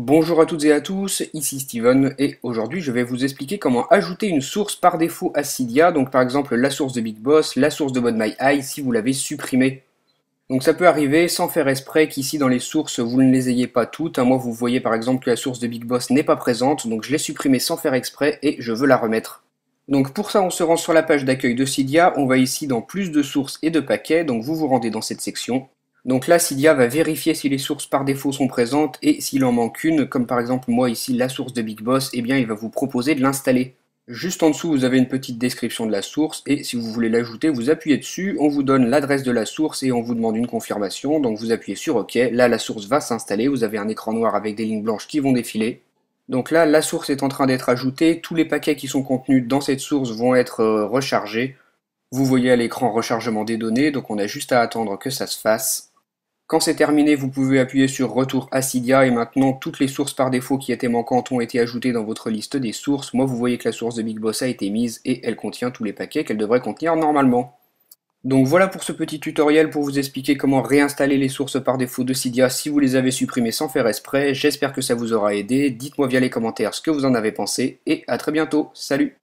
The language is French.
Bonjour à toutes et à tous, ici Steven et aujourd'hui je vais vous expliquer comment ajouter une source par défaut à Cydia, donc par exemple la source de Big Boss, la source de ModMyEye si vous l'avez supprimée. Donc ça peut arriver sans faire exprès qu'ici dans les sources vous ne les ayez pas toutes. Moi vous voyez par exemple que la source de Big Boss n'est pas présente, donc je l'ai supprimée sans faire exprès et je veux la remettre. Donc pour ça on se rend sur la page d'accueil de Cydia, on va ici dans plus de sources et de paquets, donc vous vous rendez dans cette section. Donc là, Cydia va vérifier si les sources par défaut sont présentes et s'il en manque une, comme par exemple moi ici la source de Big Boss, eh bien il va vous proposer de l'installer. Juste en dessous, vous avez une petite description de la source et si vous voulez l'ajouter, vous appuyez dessus, on vous donne l'adresse de la source et on vous demande une confirmation, donc vous appuyez sur OK. Là, la source va s'installer, vous avez un écran noir avec des lignes blanches qui vont défiler. Donc là, la source est en train d'être ajoutée, tous les paquets qui sont contenus dans cette source vont être rechargés. Vous voyez à l'écran rechargement des données, donc on a juste à attendre que ça se fasse. Quand c'est terminé, vous pouvez appuyer sur Retour à Cydia et maintenant toutes les sources par défaut qui étaient manquantes ont été ajoutées dans votre liste des sources. Moi, vous voyez que la source de Big Boss a été mise et elle contient tous les paquets qu'elle devrait contenir normalement. Donc voilà pour ce petit tutoriel pour vous expliquer comment réinstaller les sources par défaut de Cydia si vous les avez supprimées sans faire exprès. J'espère que ça vous aura aidé. Dites-moi via les commentaires ce que vous en avez pensé et à très bientôt. Salut!